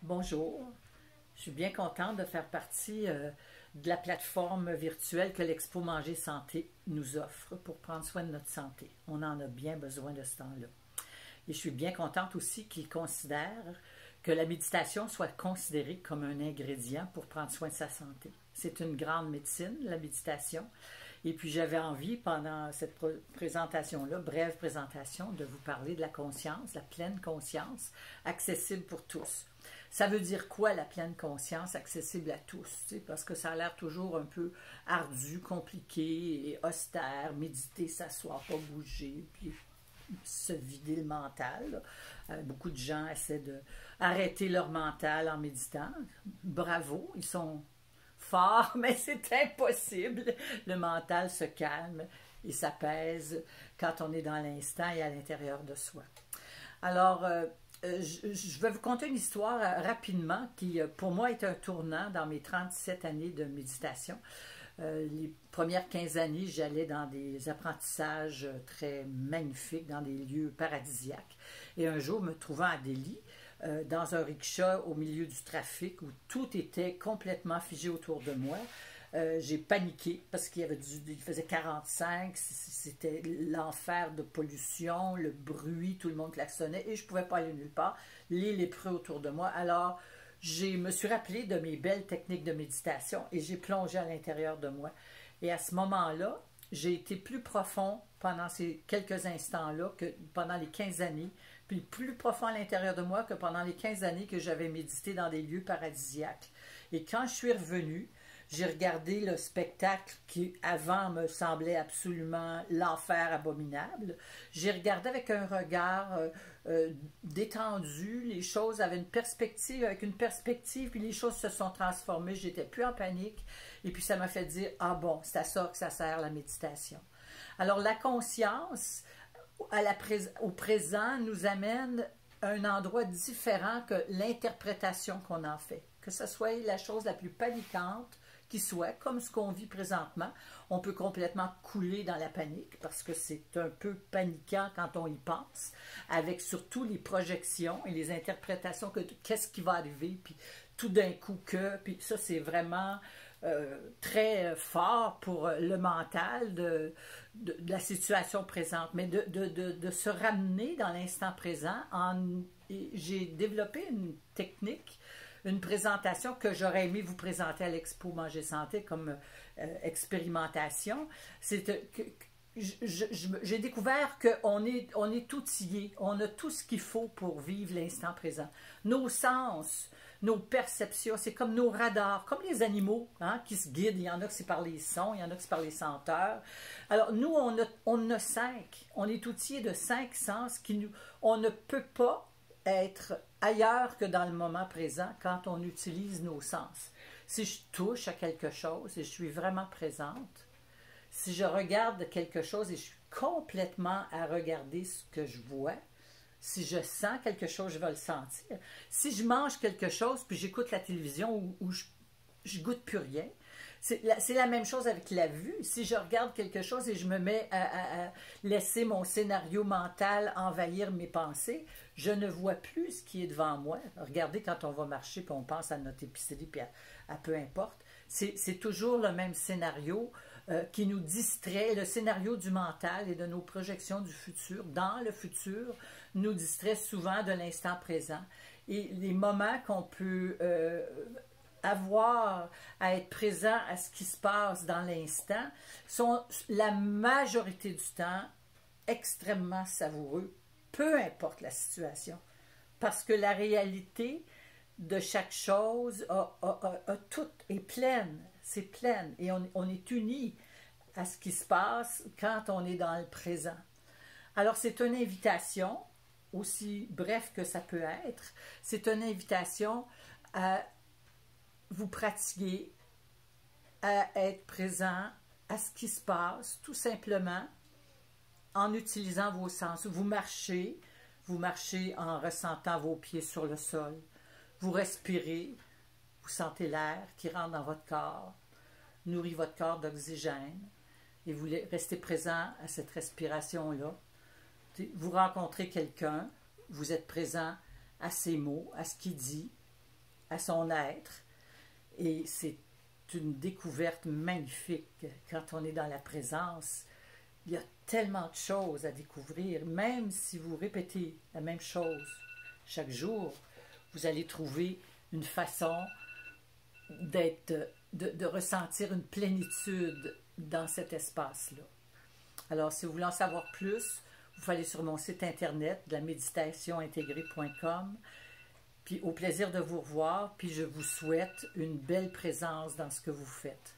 Bonjour, je suis bien contente de faire partie de la plateforme virtuelle que l'Expo Manger Santé nous offre pour prendre soin de notre santé. On en a bien besoin de ce temps-là. Et je suis bien contente aussi qu'ils considèrent que la méditation soit considérée comme un ingrédient pour prendre soin de sa santé. C'est une grande médecine, la méditation. Et puis j'avais envie, pendant cette présentation-là, brève présentation, de vous parler de la conscience, la pleine conscience, accessible pour tous. Ça veut dire quoi la pleine conscience accessible à tous? Parce que ça a l'air toujours un peu ardu, compliqué et austère, méditer, s'asseoir, pas bouger, puis se vider le mental. Beaucoup de gens essaient d'arrêter leur mental en méditant. Bravo, ils sont forts, mais c'est impossible. Le mental se calme et s'apaise quand on est dans l'instant et à l'intérieur de soi. Alors, je vais vous conter une histoire rapidement qui, pour moi, est un tournant dans mes 37 années de méditation. Les premières 15 années, j'allais dans des apprentissages très magnifiques, dans des lieux paradisiaques. Et un jour, me trouvant à Delhi, dans un rickshaw au milieu du trafic où tout était complètement figé autour de moi, j'ai paniqué parce il faisait 45, c'était l'enfer de pollution, le bruit, tout le monde klaxonnait et je ne pouvais pas aller nulle part, les lépreux autour de moi. Alors, je me suis rappelé de mes belles techniques de méditation et j'ai plongé à l'intérieur de moi. Et à ce moment-là, j'ai été plus profond pendant ces quelques instants-là que pendant les 15 années, puis plus profond à l'intérieur de moi que pendant les 15 années que j'avais médité dans des lieux paradisiaques. Et quand je suis revenue, j'ai regardé le spectacle qui avant me semblait absolument l'enfer abominable. J'ai regardé avec un regard détendu, les choses avaient une perspective, avec une perspective, puis les choses se sont transformées, j'étais plus en panique, et puis ça m'a fait dire, ah bon, c'est à ça que ça sert la méditation. Alors la conscience au présent nous amène à un endroit différent que l'interprétation qu'on en fait. Que ce soit la chose la plus paniquante qui soit, comme ce qu'on vit présentement, on peut complètement couler dans la panique parce que c'est un peu paniquant quand on y pense, avec surtout les projections et les interprétations que qu'est-ce qui va arriver, puis tout d'un coup puis ça c'est vraiment très fort pour le mental de la situation présente, mais de se ramener dans l'instant présent. J'ai développé une technique, une présentation que j'aurais aimé vous présenter à l'Expo Manger Santé comme expérimentation. J'ai découvert qu'on est outillé, on a tout ce qu'il faut pour vivre l'instant présent. Nos sens, nos perceptions, c'est comme nos radars, comme les animaux hein, qui se guident. Il y en a que c'est par les sons, il y en a que c'est par les senteurs. Alors nous, on a 5. On est outillé de 5 sens on ne peut pas être ailleurs que dans le moment présent quand on utilise nos sens. Si je touche à quelque chose et je suis vraiment présente, si je regarde quelque chose et je suis complètement à regarder ce que je vois, si je sens quelque chose, je vais le sentir. Si je mange quelque chose puis j'écoute la télévision où je goûte plus rien, c'est la même chose avec la vue. Si je regarde quelque chose et je me mets à laisser mon scénario mental envahir mes pensées, je ne vois plus ce qui est devant moi. Regardez quand on va marcher puis on pense à notre épicerie puis à peu importe. C'est toujours le même scénario qui nous distrait. Le scénario du mental et de nos projections du futur, dans le futur, nous distrait souvent de l'instant présent. Et les moments qu'on peut avoir à être présent à ce qui se passe dans l'instant sont la majorité du temps extrêmement savoureux, peu importe la situation. Parce que la réalité de chaque chose tout est pleine, c'est pleine et on est unis à ce qui se passe quand on est dans le présent. Alors c'est une invitation, aussi bref que ça peut être, c'est une invitation à vous pratiquer à être présent à ce qui se passe, tout simplement en utilisant vos sens. Vous marchez en ressentant vos pieds sur le sol. Vous respirez, vous sentez l'air qui rentre dans votre corps, nourrit votre corps d'oxygène, et vous restez présent à cette respiration-là. Vous rencontrez quelqu'un, vous êtes présent à ses mots, à ce qu'il dit, à son être. Et c'est une découverte magnifique quand on est dans la présence. Il y a tellement de choses à découvrir, même si vous répétez la même chose chaque jour, vous allez trouver une façon de ressentir une plénitude dans cet espace-là. Alors, si vous voulez en savoir plus, vous pouvez aller sur mon site internet, de la méditationintégrée.com. Puis au plaisir de vous revoir, puis je vous souhaite une belle présence dans ce que vous faites.